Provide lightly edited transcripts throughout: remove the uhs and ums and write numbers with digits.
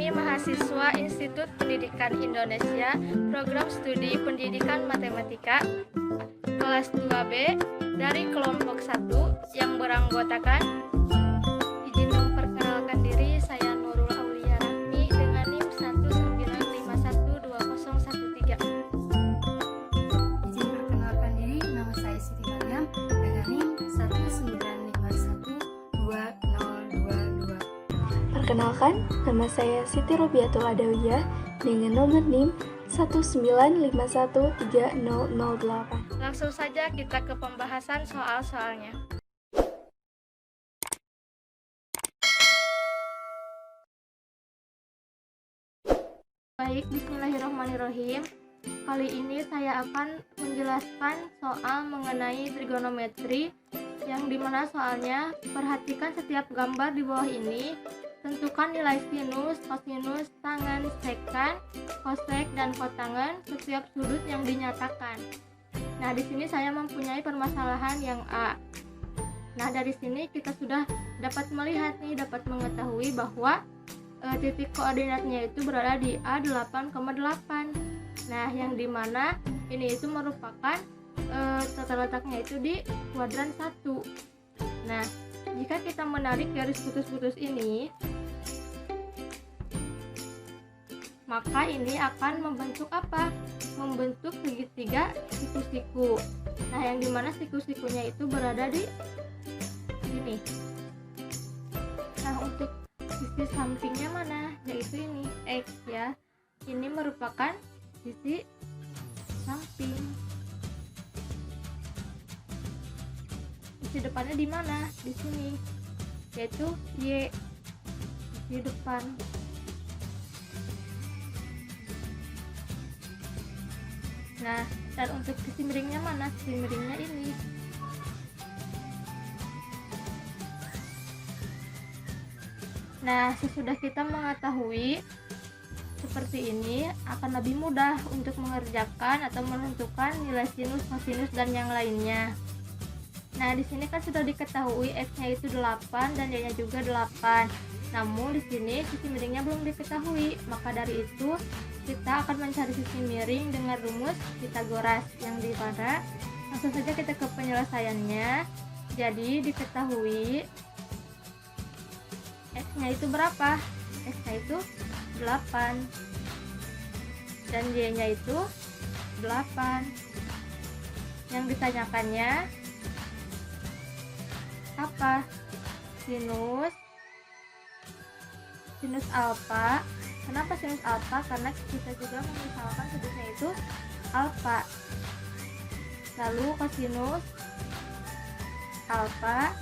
kami mahasiswa Institut Pendidikan Indonesia, Program Studi Pendidikan Matematika, kelas 2B dari kelompok 1 yang beranggotakan. Izin memperkenalkan diri, saya Nurul Aulia Rahmi dengan NIM 195120113. Izin perkenalkan diri, nama saya Siti Mariam dengan NIM 195120222. Perkenalkan, nama saya Siti Robiatul Adawiyah dengan nomor NIM 195130008. Langsung saja kita ke pembahasan soal-soalnya. Baik, bismillahirrahmanirrahim. Kali ini saya akan menjelaskan soal mengenai trigonometri, yang dimana soalnya perhatikan setiap gambar di bawah ini. Tentukan nilai sinus, kosinus, tangen, sekan, kosek, dan kotangen setiap sudut yang dinyatakan. Nah, di sini saya mempunyai permasalahan yang A. Nah, dari sini kita sudah dapat melihat nih, dapat mengetahui bahwa titik koordinatnya itu berada di A8,8. Nah, yang dimana ini itu merupakan tata letaknya itu di kuadran 1. Nah, jika kita menarik garis putus-putus ini, maka ini akan membentuk apa? Membentuk segitiga siku-siku. Nah, yang dimana siku-sikunya itu berada di sini. Nah, untuk sisi sampingnya mana? Yaitu ini, X ya. Ini merupakan sisi samping. Sisi depannya di mana? Di sini, yaitu Y, di depan. Nah, dan untuk sisi miringnya mana? Sisi miringnya ini. Nah, sesudah kita mengetahui seperti ini, akan lebih mudah untuk mengerjakan atau menentukan nilai sinus, kosinus, dan yang lainnya. Nah, di sini kan sudah diketahui X-nya itu 8 dan Y-nya juga 8. Namun di sini sisi miringnya belum diketahui. Maka dari itu kita akan mencari sisi miring dengan rumus Pythagoras, yang di mana langsung saja kita ke penyelesaiannya. Jadi diketahui X-nya itu berapa? X-nya itu 8 dan Y-nya itu 8. Yang ditanyakannya apa? Sinus alfa. Kenapa sinus alfa? Karena kita juga memisalkan sudutnya itu alfa. Lalu kosinus alfa,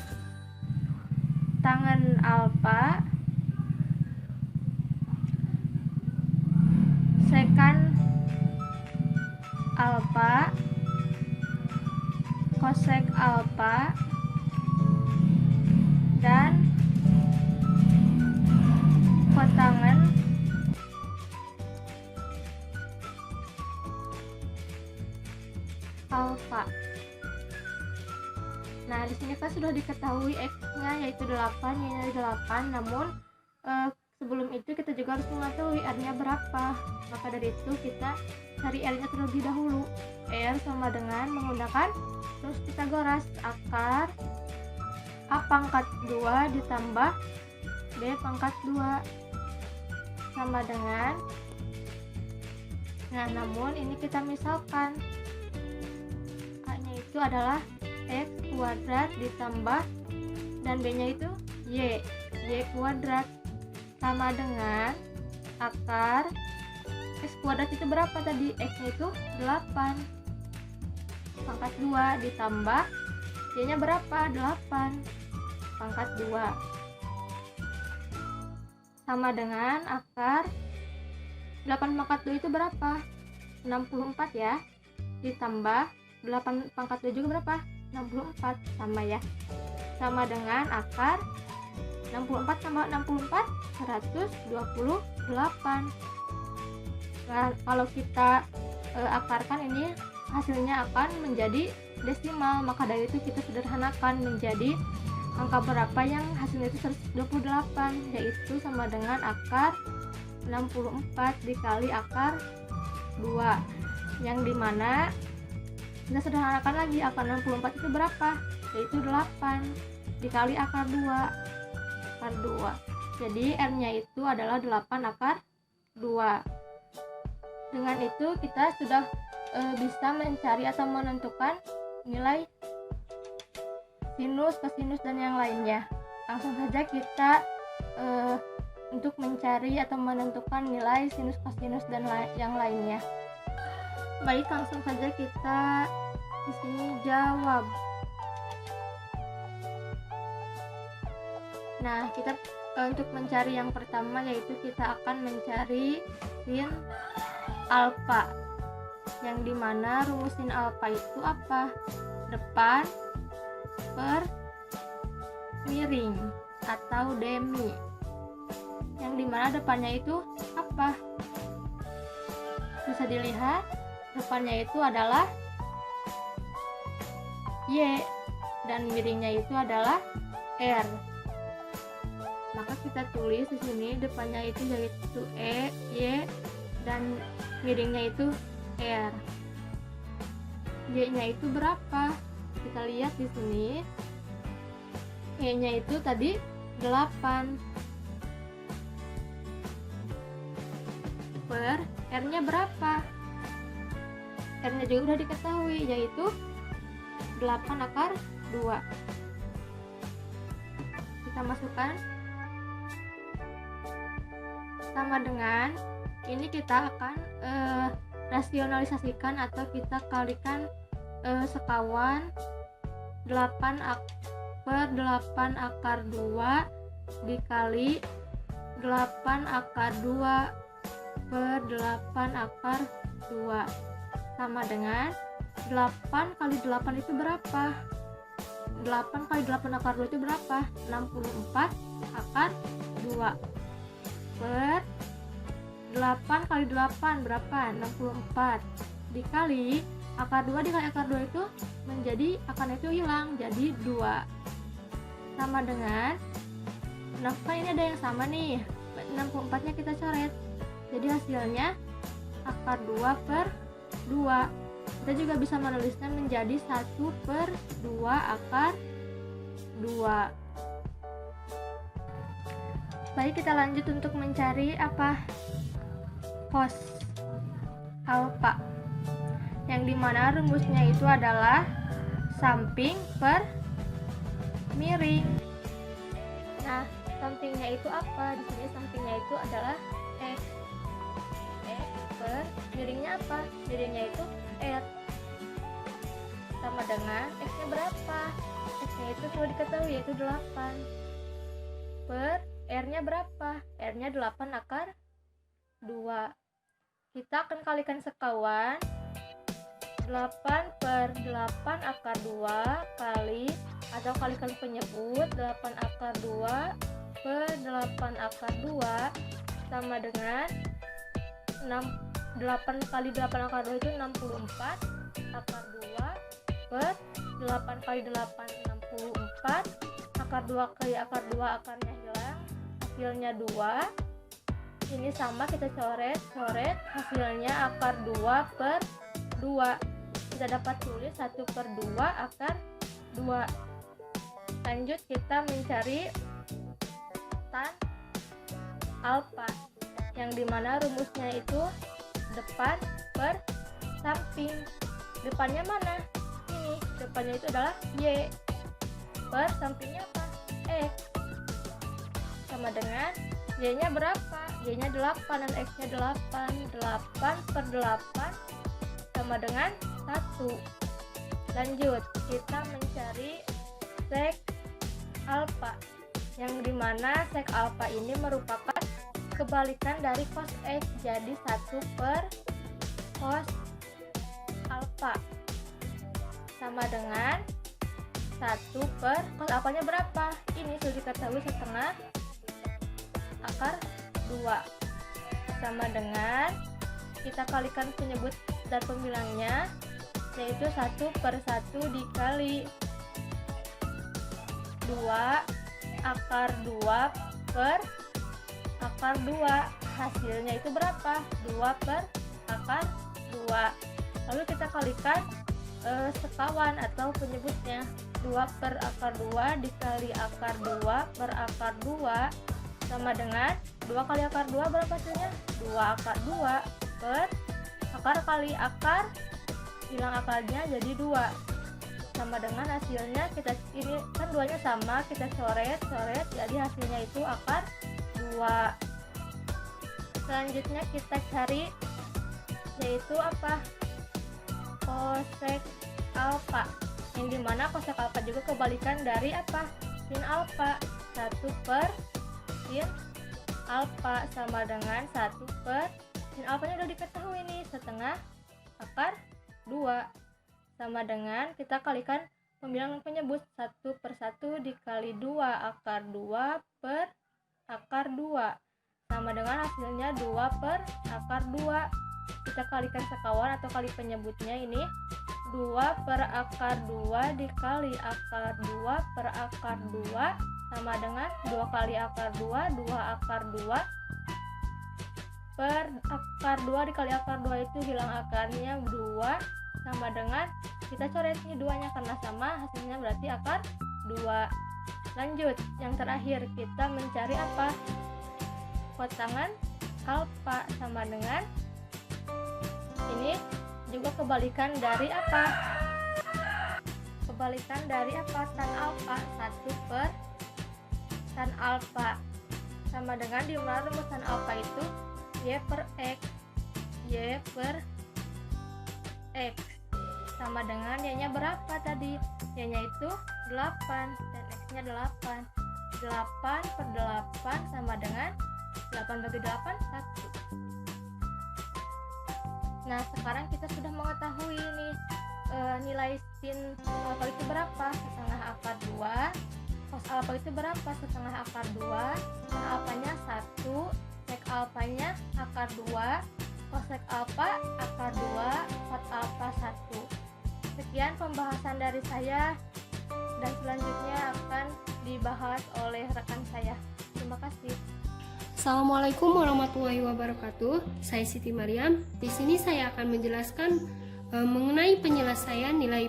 tangen alfa, sekan alfa, kosek alfa, dan kotangen alfa. Nah, di sini kan sudah diketahui X-nya yaitu 8, Y-nya 8, namun sebelum itu kita juga harus mengetahui R-nya berapa. Maka dari itu kita cari R-nya terlebih dahulu. R sama dengan menggunakan rumus Pythagoras, akar A pangkat 2 ditambah B pangkat 2 sama dengan, nah namun ini kita misalkan A-nya itu adalah X kuadrat ditambah dan B-nya itu Y kuadrat sama dengan akar X kuadrat itu berapa tadi? X-nya itu 8 pangkat 2 ditambah Y-nya berapa? 8 pangkat 2 sama dengan akar 8 pangkat 2 itu berapa? 64 ya, ditambah 8 pangkat 2 juga berapa? 64 sama ya, sama dengan akar 64 tambah 64 128. Nah, kalau kita akarkan ini hasilnya akan menjadi desimal, maka dari itu kita sederhanakan menjadi angka berapa yang hasilnya itu 128, yaitu sama dengan akar 64 dikali akar 2, yang dimana kita sederhanakan lagi. Akar 64 itu berapa? Yaitu 8 dikali akar 2. Jadi R nya itu adalah 8 akar 2. Dengan itu kita sudah bisa mencari atau menentukan nilai sinus, kosinus, dan yang lainnya. Langsung saja kita untuk mencari atau menentukan nilai sinus, kosinus, dan yang lainnya. Baik, langsung saja kita di sini jawab. Nah, kita untuk mencari yang pertama yaitu kita akan mencari sin alfa, yang dimana rumus sin alfa itu apa? Depan per miring atau demi, yang dimana depannya itu apa? Bisa dilihat depannya itu adalah Y dan miringnya itu adalah R. Maka kita tulis di sini depannya itu yaitu E, Y, dan miringnya itu R. Y-nya itu berapa? Kita lihat di sini. Y-nya itu tadi 8 per R-nya berapa? R-nya juga udah diketahui, yaitu 8 akar 2. Kita masukkan sama dengan ini, kita akan rasionalisasikan atau kita kalikan sekawan 8 per 8 akar 2 dikali 8 akar 2 per 8 akar 2 sama dengan 8 kali 8 itu berapa? 8 kali 8 akar 2 itu berapa? 64 akar 2 per 8 kali 8 berapa? 64 dikali akar 2 dikali akar 2 itu menjadi akarnya itu hilang, jadi 2 sama dengan, nah kan ini ada yang sama nih, 64 nya kita coret, jadi hasilnya akar 2 per 2. Kita juga bisa menulisnya menjadi 1 per 2 akar 2. Baik, kita lanjut untuk mencari apa? Cos alfa, yang dimana rumusnya itu adalah samping per miring. Nah, sampingnya itu apa? Di sini sampingnya itu adalah X. X per miringnya apa? Miringnya itu R. Sama dengan X-nya berapa? X-nya itu sudah diketahui yaitu 8 per R-nya berapa? R-nya 8 akar 2. Kita akan kalikan sekawan 8 per 8 akar 2 kali, atau kalikan penyebut 8 akar 2 per 8 akar 2 sama dengan 8 kali 8 akar 2 itu 64 akar 2 per 8 kali 8 64 akar 2 kali akar 2 akarnya hilang, hasilnya 2. Ini sama, kita coret hasilnya akar 2 per 2. Kita dapat tulis 1 per 2 akar 2. Lanjut kita mencari tan alfa, yang dimana rumusnya itu depan per samping. Depannya mana? Ini, depannya itu adalah Y per sampingnya apa? X. Sama dengan Y-nya berapa? Y-nya 8 dan X-nya 8. 8 per 8 sama dengan 1. Lanjut, kita mencari sek alfa, yang dimana sek alfa ini merupakan kebalikan dari cos X, jadi 1 per cos alfa sama dengan 1 per cos alfanya berapa? Ini sudah diketahui setengah akar 2 sama dengan, kita kalikan penyebut dan pembilangnya, yaitu 1 per 1 dikali 2 akar 2 per akar 2. Hasilnya itu berapa? 2 per akar 2. Lalu kita kalikan sekawan atau penyebutnya. 2 per akar 2 dikali akar 2 per akar 2 sama dengan 2 kali akar 2 berapa hasilnya? 2 akar 2 per akar kali akar, hilang akarnya jadi 2, sama dengan hasilnya kita ini kan 2 nya sama, kita coret jadi hasilnya itu akar 2. Selanjutnya kita cari yaitu apa? Kosek alfa, yang dimana kosek alfa juga kebalikan dari apa? Sin alfa. 1 per sin alfa sama dengan 1 per sin alfanya udah diketahui nih, setengah akar 2 sama dengan kita kalikan pembilangan penyebut. 1 per 1 dikali 2 akar 2 per akar 2 sama dengan hasilnya 2 per akar 2. Kita kalikan sekawan atau kali penyebutnya ini. 2 per akar 2 dikali akar 2 per akar 2 sama dengan 2 kali akar 2, 2 akar 2 per akar 2 dikali akar 2 itu hilang akarnya 2 sama dengan kita coret nih 2-nya karena sama, hasilnya berarti akar 2. Lanjut, yang terakhir kita mencari apa? Kotangan alfa sama dengan ini juga kebalikan dari apa? Kebalikan dari apa? Tan alfa. 1 per tan alfa sama dengan di mana rumus tan alfa itu y per x. Y per x sama dengan y-nya berapa tadi? Y-nya itu 8 dan x-nya 8. 8 per 8 sama dengan 8 bagi 8 1. Nah, sekarang kita sudah mengetahui nih nilai sin alfa itu berapa? Setengah akar 2. Cos alfa itu berapa? Setengah akar 2. Sin alfanya 1. Sek alfanya akar 2. Cosek alfa akar 2. Cot alfa 1. Sekian pembahasan dari saya dan selanjutnya akan dibahas oleh rekan saya. Terima kasih. Assalamualaikum warahmatullahi wabarakatuh. Saya Siti Maryam. Di sini saya akan menjelaskan mengenai penyelesaian nilai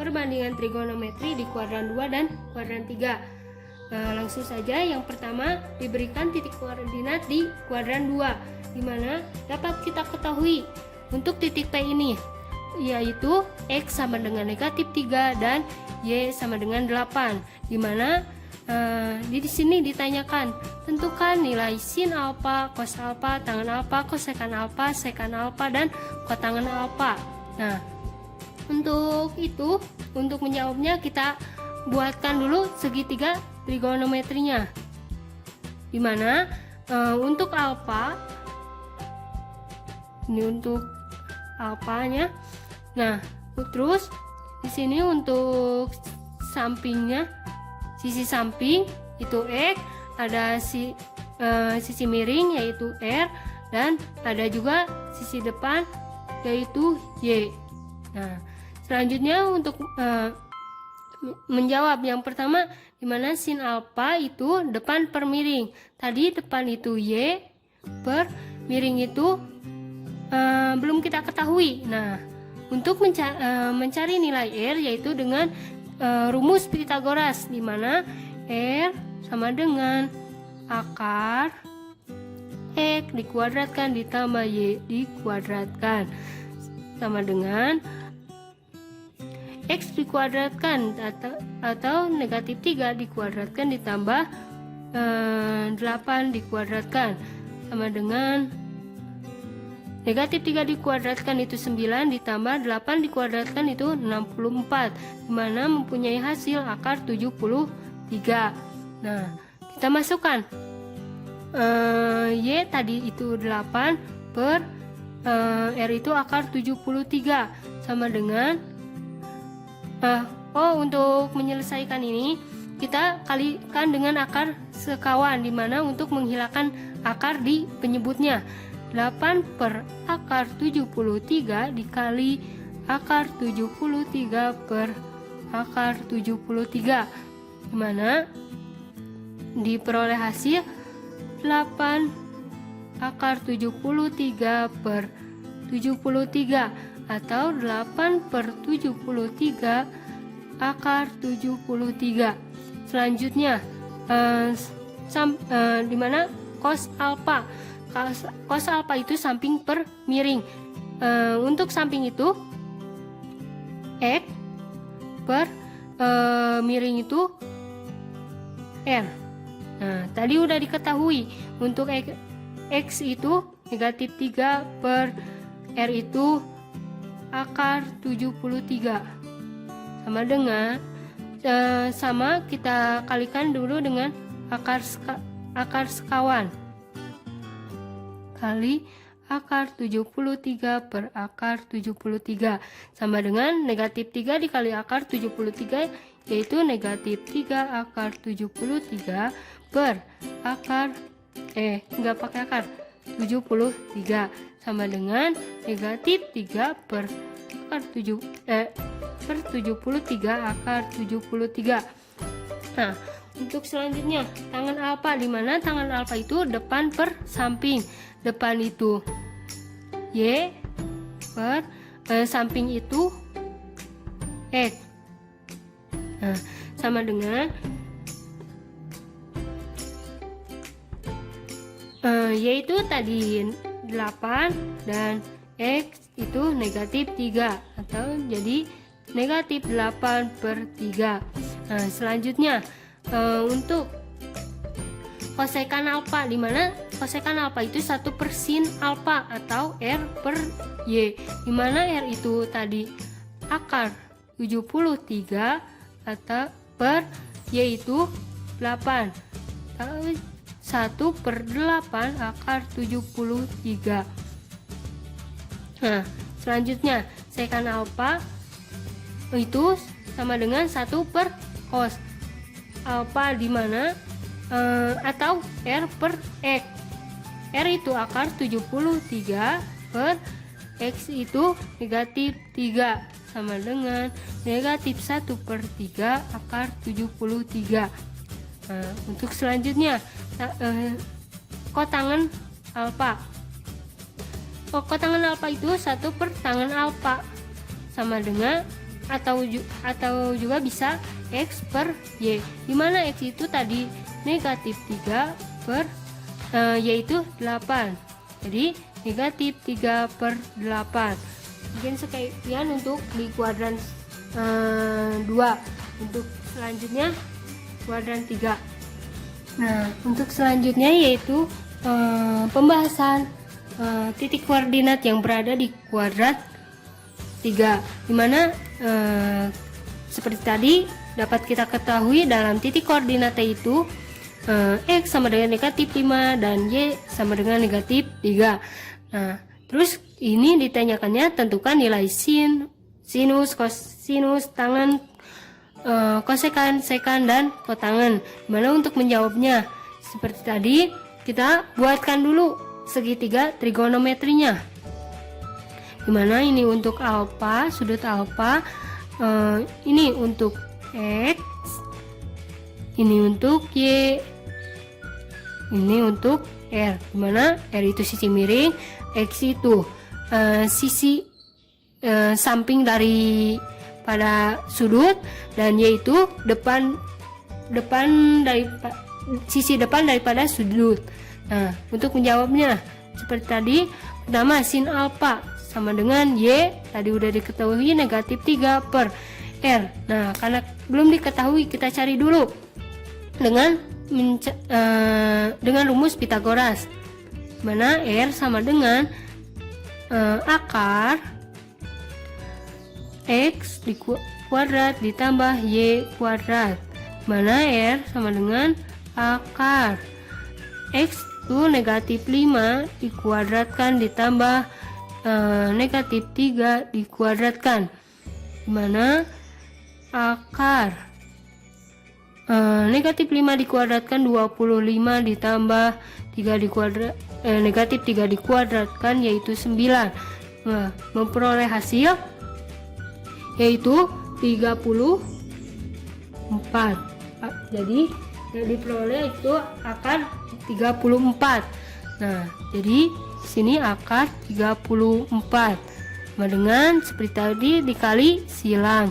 perbandingan trigonometri di kuadran 2 dan kuadran 3. Langsung saja, yang pertama diberikan titik koordinat di kuadran 2, di mana dapat kita ketahui untuk titik P ini, yaitu X sama dengan negatif 3 dan Y sama dengan 8, di mana di sini ditanyakan tentukan nilai sin alfa, cos alfa, tangen alfa, kosekan alfa, sekan alfa, dan kotangen alfa. Nah, untuk itu, untuk menjawabnya kita buatkan dulu segitiga trigonometrinya, di mana untuk alfa ini untuk alfanya. Nah, terus di sini untuk sampingnya, sisi samping itu X, ada sisi miring yaitu R, dan ada juga sisi depan yaitu Y. Nah, selanjutnya untuk menjawab yang pertama, di mana sin alfa itu depan per miring. Tadi depan itu Y, per miring itu belum kita ketahui. Nah, untuk mencari nilai R yaitu dengan rumus Pythagoras, di mana R sama dengan akar X dikuadratkan ditambah Y dikuadratkan sama dengan X dikuadratkan atau negatif 3 dikuadratkan ditambah 8 dikuadratkan sama dengan negatif 3 dikuadratkan itu 9 ditambah 8 dikuadratkan itu 64, dimana mempunyai hasil akar 73. Nah, kita masukkan Y tadi itu 8 per R itu akar 73 sama dengan untuk menyelesaikan ini kita kalikan dengan akar sekawan, dimana untuk menghilangkan akar di penyebutnya. 8 per akar 73 dikali akar 73 per akar 73, dimana diperoleh hasil 8 akar 73 per 73 atau 8 per 73 akar 73. Selanjutnya di mana cos alfa. Cos alfa itu samping per miring. Untuk samping itu X per miring itu R. Nah, tadi udah diketahui untuk X itu negatif 3 per R itu akar 73. Sama kita kalikan dulu dengan akar sekawan. Kali akar 73 per akar 73 sama dengan negatif 3 dikali akar 73, yaitu negatif 3 akar 73 per akar nggak pakai akar 73 sama dengan negatif 3 per akar 73 akar 73. Nah, untuk selanjutnya tangan alfa, di mana tangan alfa itu depan per samping. Depan itu Y per samping itu X. Nah, sama dengan Y itu tadi 8 dan X itu negatif 3 atau jadi negatif 8 per 3. Nah, selanjutnya untuk kosekan alfa, di mana kosekan alfa itu 1 per sin alfa atau R per Y, di mana R itu tadi akar 73 atau per Y itu 8 atau 1 per 8 akar 73. Nah, selanjutnya sekan alfa itu sama dengan 1 per cos alfa, di mana atau R per X. R itu akar 73 per X itu negatif 3 sama dengan negatif 1 per 3 akar 73. Nah, untuk selanjutnya kotangan alfa. Kotangan alfa itu 1 per tangan alfa sama dengan atau juga bisa X per Y, di mana X itu tadi negatif 3 per Y itu 8, jadi negatif 3 per 8. Mungkin sekian untuk di kuadran 2. Untuk selanjutnya kuadran 3. Nah, untuk selanjutnya yaitu pembahasan titik koordinat yang berada di kuadrat 3, dimana seperti tadi dapat kita ketahui dalam titik koordinat itu X sama dengan negatif 5 dan Y sama dengan negatif 3. Nah, terus ini ditanyakannya tentukan nilai sinus, kosinus, tangan, kosekan, sekan, dan kotangan. Dimana untuk menjawabnya seperti tadi kita buatkan dulu segitiga trigonometrinya. Dimana ini untuk alfa, sudut alfa, ini untuk X, ini untuk Y, ini untuk R, dimana R itu sisi miring, X itu sisi samping dari pada sudut, dan Y itu sisi depan daripada sudut. Nah, untuk menjawabnya seperti tadi, pertama sin alfa sama dengan Y, tadi udah diketahui negatif 3 per R. Nah, karena belum diketahui, kita cari dulu dengan rumus Pitagoras, mana R sama dengan akar X di kuadrat ditambah Y kuadrat, mana R sama dengan akar X itu negatif 5 dikuadratkan ditambah negatif 3 dikuadratkan, dimana akar negatif 5 dikuadratkan 25 ditambah 3 dikuadrat negatif 3 dikuadratkan yaitu 9. Nah, memperoleh hasil yaitu 34. Jadi yang diperoleh itu akar 34. Nah, jadi sini akar 34 sama dengan seperti tadi dikali silang.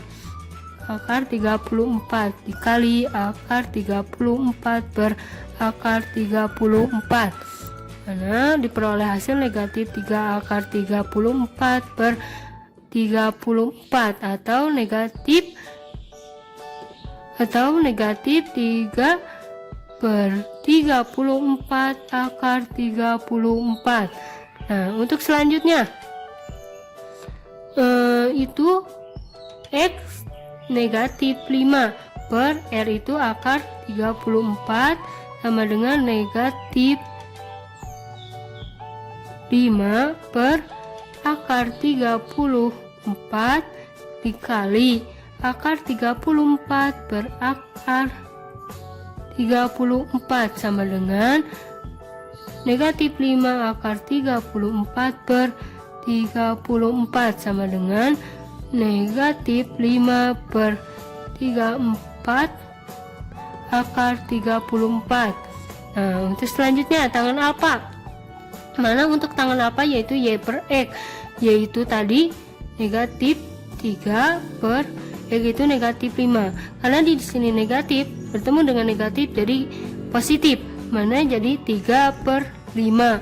Akar 34 dikali akar 34 per akar 34. Karena diperoleh hasil negatif 3 akar 34 per 34 atau negatif 3 per 34 akar 34. Nah, untuk selanjutnya itu X negatif 5 per R itu akar 34 sama dengan negatif 5 per akar 34 dikali akar 34 per akar 34 sama dengan negatif 5 akar 34 per 34 sama dengan negatif 5 per 34 akar 34. Nah, untuk selanjutnya tangan alfa. Mana untuk tangan alfa yaitu Y per X, yaitu tadi negatif 3 per X itu negatif 5. Karena di sini negatif bertemu dengan negatif jadi positif. Mana jadi 3 per 5.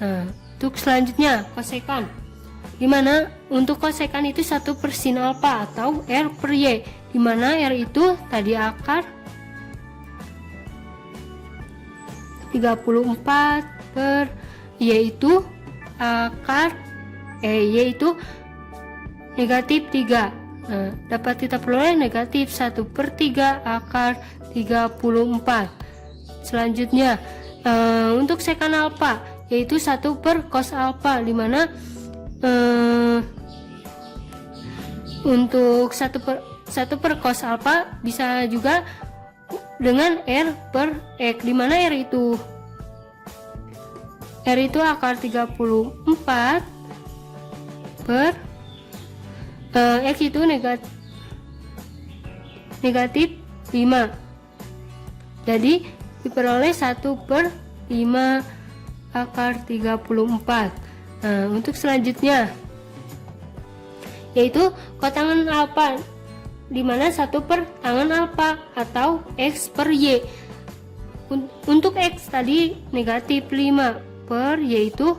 Nah, untuk selanjutnya kosekan. Dimana untuk kosekan itu 1 per sin alfa atau R per Y. Dimana R itu tadi akar 34 per Y itu akar Y itu negatif 3. Nah, dapat kita peroleh negatif 1 per 3 akar 34. Selanjutnya untuk sekan alfa yaitu 1 per cos alfa, dimana untuk 1 per cos alfa bisa juga dengan R per X, dimana R itu akar 34 per X itu negatif 5. Jadi diperoleh 1 per 5 akar 34. Nah, untuk selanjutnya yaitu kotangan alfa, dimana 1 per tangan alfa atau X per Y. Untuk X tadi negatif 5 per Y itu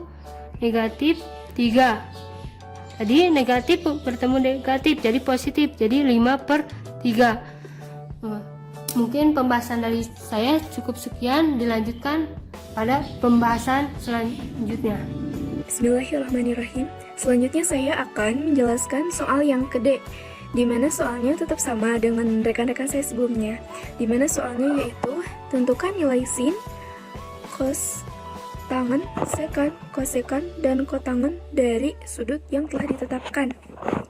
negatif 3. Tadi negatif bertemu negatif jadi positif, jadi 5 per 3. Mungkin pembahasan dari saya cukup sekian, dilanjutkan pada pembahasan selanjutnya. Bismillahirrahmanirrahim. Selanjutnya saya akan menjelaskan soal yang kedua, di mana soalnya tetap sama dengan rekan-rekan saya sebelumnya. Di mana soalnya yaitu tentukan nilai sin, cos, tangen, sekan, kosekan, dan kotangen dari sudut yang telah ditetapkan.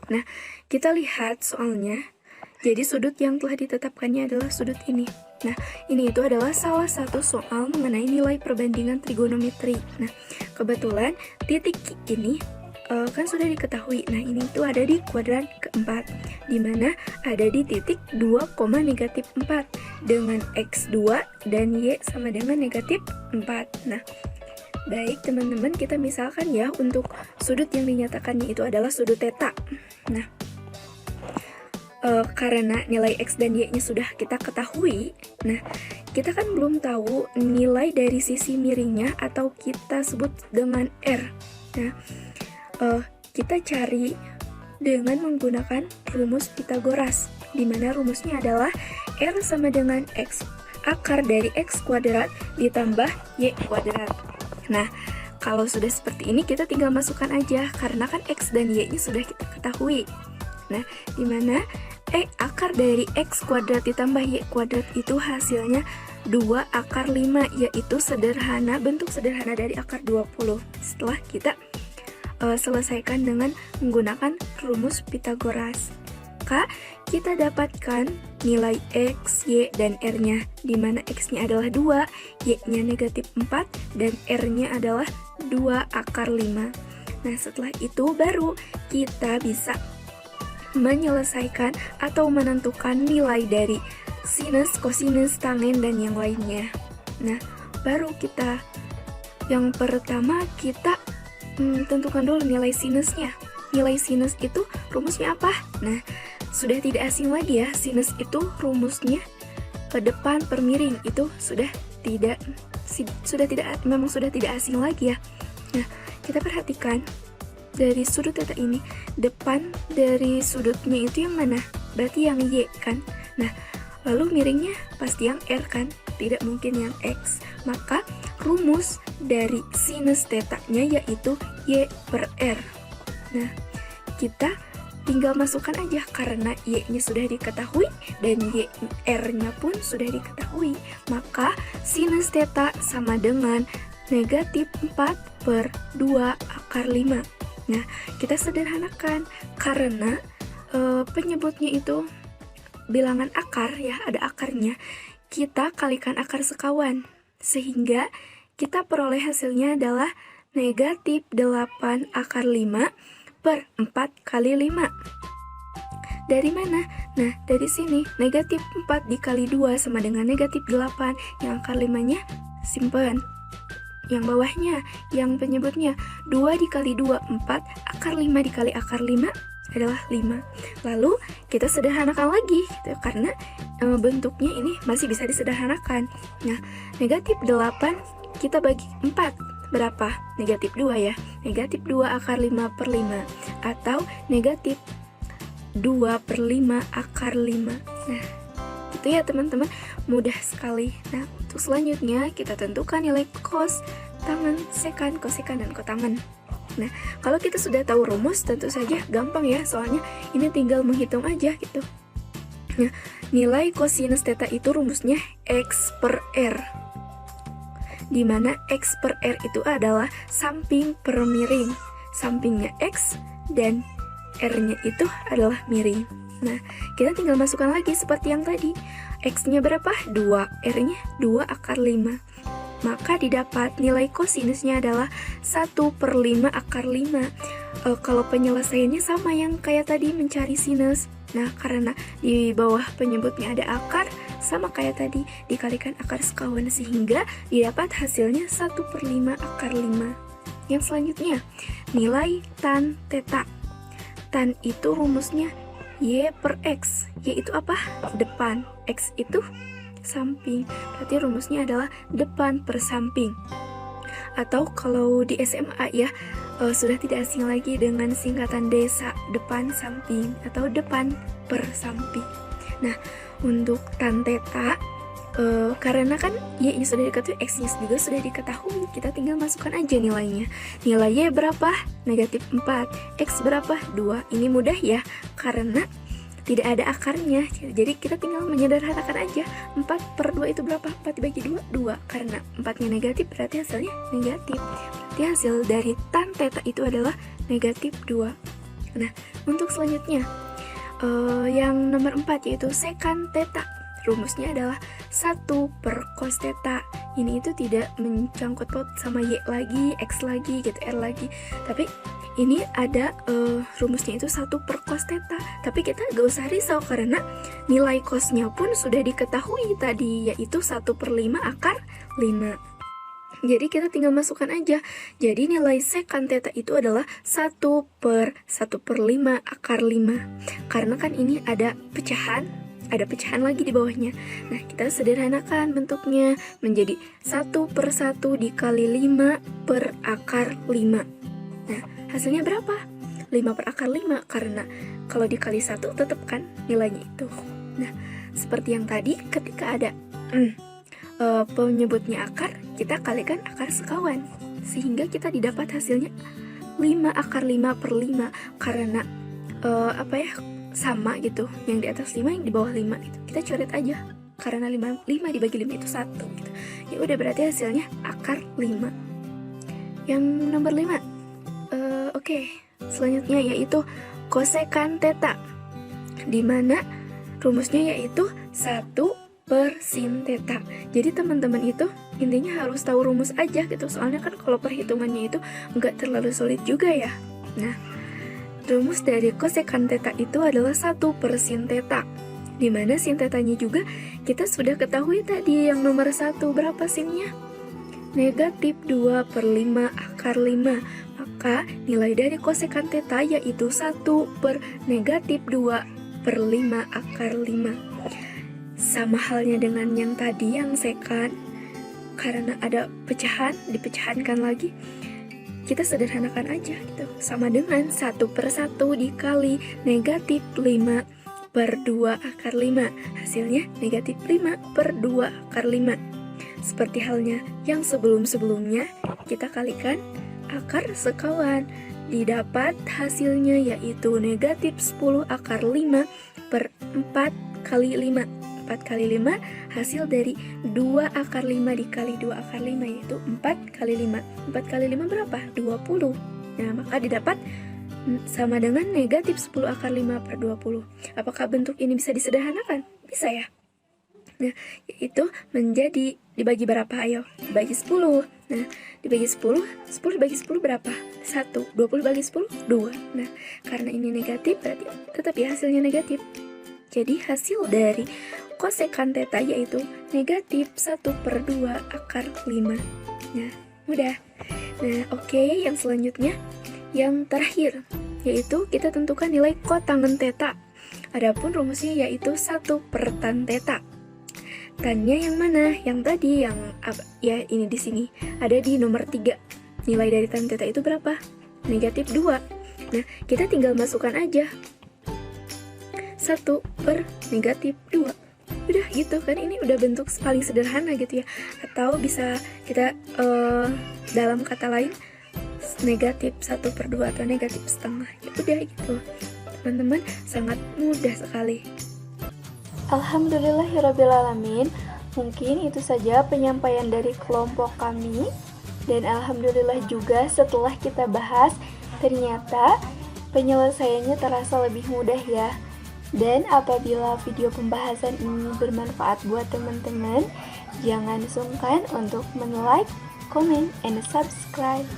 Nah, kita lihat soalnya. Jadi sudut yang telah ditetapkannya adalah sudut ini. Nah, ini itu adalah salah satu soal mengenai nilai perbandingan trigonometri. Nah, kebetulan titik ini kan sudah diketahui. Nah, ini itu ada di kuadran keempat, di mana ada di titik 2, negatif 4 dengan X2 dan Y sama dengan negatif 4. Nah, baik teman-teman, kita misalkan ya untuk sudut yang dinyatakannya itu adalah sudut theta. Nah, karena nilai X dan Y nya sudah kita ketahui, nah kita kan belum tahu nilai dari sisi miringnya atau kita sebut dengan R. Nah, kita cari dengan menggunakan rumus Pythagoras, di mana rumusnya adalah R sama dengan X akar dari X kuadrat ditambah Y kuadrat. Nah, kalau sudah seperti ini kita tinggal masukkan aja karena kan X dan Y nya sudah kita ketahui. Nah, dimana akar dari X kuadrat ditambah Y kuadrat itu hasilnya 2 akar 5, yaitu sederhana, bentuk sederhana dari akar 20. Setelah kita selesaikan dengan menggunakan rumus Pythagoras, maka kita dapatkan nilai X, Y, dan R-nya, dimana X-nya adalah 2, Y-nya negatif 4, dan R-nya adalah 2 akar 5. Nah, setelah itu baru kita bisa menyelesaikan atau menentukan nilai dari sinus, kosinus, tangen, dan yang lainnya. Nah, baru kita yang pertama kita tentukan dulu nilai sinusnya. Nilai sinus itu rumusnya apa? Nah, sudah tidak asing lagi ya, sinus itu rumusnya ke depan per miring, itu memang sudah tidak asing lagi ya. Nah, kita perhatikan dari sudut theta ini, depan dari sudutnya itu yang mana? Berarti yang Y kan? Nah, lalu miringnya pasti yang R kan? Tidak mungkin yang X. Maka rumus dari sinus theta-nya yaitu Y per R. Nah, kita tinggal masukkan aja karena Y-nya sudah diketahui dan R-nya pun sudah diketahui. Maka sinus theta sama dengan negatif 4/2 / 5. Nah, kita sederhanakan karena penyebutnya itu bilangan akar ya, ada akarnya. Kita kalikan akar sekawan sehingga kita peroleh hasilnya adalah negatif 8 akar 5 per 4 kali 5. Dari mana? Nah, dari sini negatif 4 dikali 2 sama dengan negatif 8. Yang akar 5-nya simpan. Yang bawahnya, yang penyebutnya 2 dikali 2, 4, akar 5 dikali akar 5 adalah 5. Lalu kita sederhanakan lagi gitu, karena bentuknya ini masih bisa disederhanakan. Nah, negatif 8 kita bagi 4. Berapa? Negatif 2 ya. Negatif 2 akar 5 per 5. Atau negatif 2 per 5 akar 5. Nah, itu ya teman-teman, mudah sekali. Nah, untuk selanjutnya kita tentukan nilai cos tangen, sekan, kosekan, dan kotangen. Nah, kalau kita sudah tahu rumus tentu saja gampang ya, soalnya ini tinggal menghitung aja gitu. Nah, nilai kosinus theta itu rumusnya X per R, di mana X per R itu adalah samping per miring. Sampingnya X dan R-nya itu adalah miring. Nah, kita tinggal masukkan lagi seperti yang tadi. X-nya berapa? 2, R-nya 2 akar 5. Maka didapat nilai kosinusnya adalah 1/5 akar 5. Kalau penyelesaiannya sama yang kayak tadi mencari sinus. Nah, karena di bawah penyebutnya ada akar, sama kayak tadi dikalikan akar sekawan sehingga didapat hasilnya 1/5 akar 5. Yang selanjutnya, nilai tan theta. Tan itu rumusnya Y per X. Y itu apa? Depan. X itu samping. Berarti rumusnya adalah depan per samping. Atau kalau di SMA ya, sudah tidak asing lagi dengan singkatan DESA, depan samping atau depan per samping. Nah, untuk tan theta, karena kan Y-nya sudah diketahui, X-nya juga sudah diketahui, kita tinggal masukkan aja nilainya. Nilai Y berapa? Negatif 4. X berapa? 2. Ini mudah ya, karena tidak ada akarnya. Jadi kita tinggal menyederhanakan aja. 4/2 itu berapa? 4 dibagi 2, 2. Karena 4-nya negatif, berarti hasilnya negatif. Berarti hasil dari tan theta itu adalah negatif 2. Nah, untuk selanjutnya, yang nomor 4 yaitu sekan theta. Rumusnya adalah 1 per cos theta. Ini itu tidak mencangkut paut sama Y lagi, X lagi, gitu, R lagi. Tapi ini ada rumusnya itu 1 per cos theta. Tapi kita gak usah risau karena nilai cosnya pun sudah diketahui tadi, yaitu 1/5 akar 5. Jadi kita tinggal masukkan aja. Jadi nilai sekan theta itu adalah 1/1/5 akar 5. Karena kan ini ada pecahan lagi di bawahnya. Nah, kita sederhanakan bentuknya menjadi 1/1 dikali 5 per akar 5. Nah, hasilnya berapa? 5 per akar 5, karena kalau dikali 1 tetap kan nilainya itu. Nah, seperti yang tadi ketika ada penyebutnya akar, kita kalikan akar sekawan sehingga kita didapat hasilnya 5 akar 5 per 5. Karena sama gitu, yang di atas 5 yang di bawah 5 gitu. Kita coret aja karena 5 dibagi 5 itu 1 gitu. Ya udah, berarti hasilnya akar 5. Yang nomor 5, oke. Selanjutnya yaitu kosekan theta, di mana rumusnya yaitu 1 per sin theta. Jadi teman-teman itu intinya harus tahu rumus aja gitu, soalnya kan kalau perhitungannya itu nggak terlalu sulit juga ya. Nah, rumus dari kosekan theta itu adalah 1 per sin theta, dimana sin theta-nya juga kita sudah ketahui tadi yang nomor 1. Berapa sinnya? negatif 2 per 5 akar 5. Maka nilai dari kosekan theta yaitu 1 per negatif 2 per 5 akar 5. Sama halnya dengan yang tadi yang sekant, karena ada pecahan, dipecahankan lagi, kita sederhanakan aja gitu. Sama dengan 1 per 1 dikali negatif 5 per 2 akar 5. Hasilnya negatif 5 per 2 akar 5. Seperti halnya yang sebelum-sebelumnya, kita kalikan akar sekawan. Didapat hasilnya yaitu negatif 10 akar 5 per 4 kali 5. 4 kali 5 hasil dari 2 akar 5 dikali 2 akar 5 yaitu 4 kali 5. 4 kali 5 berapa? 20. Nah, maka didapat sama dengan negatif 10 akar 5 per 20. Apakah bentuk ini bisa disederhanakan? Bisa ya? Nah, yaitu menjadi dibagi berapa? Ayo, dibagi 10. Nah, dibagi 10, 10 dibagi 10 berapa? 1. 20 dibagi 10, 2. Nah, karena ini negatif, berarti tetap ya hasilnya negatif. Jadi hasil dari kosekan theta yaitu negatif 1 per 2 akar 5. Nah, mudah. Nah, oke, yang selanjutnya, yang terakhir, yaitu kita tentukan nilai kotangen theta. Adapun rumusnya yaitu 1 per tan theta. Tannya yang mana? Yang tadi, yang ya ini di sini. Ada di nomor 3. Nilai dari tan theta itu berapa? Negatif 2. Nah, kita tinggal masukkan aja 1 per negatif 2. Udah gitu kan, ini udah bentuk paling sederhana gitu ya. Atau bisa kita dalam kata lain negatif 1 per 2 atau negatif setengah. Ya udah gitu teman-teman, sangat mudah sekali. Alhamdulillahirrabbilalamin. Mungkin itu saja penyampaian dari kelompok kami. Dan alhamdulillah juga setelah kita bahas, ternyata penyelesaiannya terasa lebih mudah ya. Dan apabila video pembahasan ini bermanfaat buat teman-teman, jangan sungkan untuk men-like, comment, and subscribe.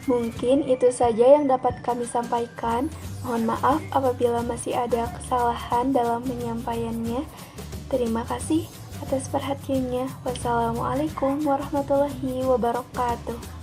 Mungkin itu saja yang dapat kami sampaikan. Mohon maaf apabila masih ada kesalahan dalam penyampaiannya. Terima kasih atas perhatiannya. Wassalamualaikum warahmatullahi wabarakatuh.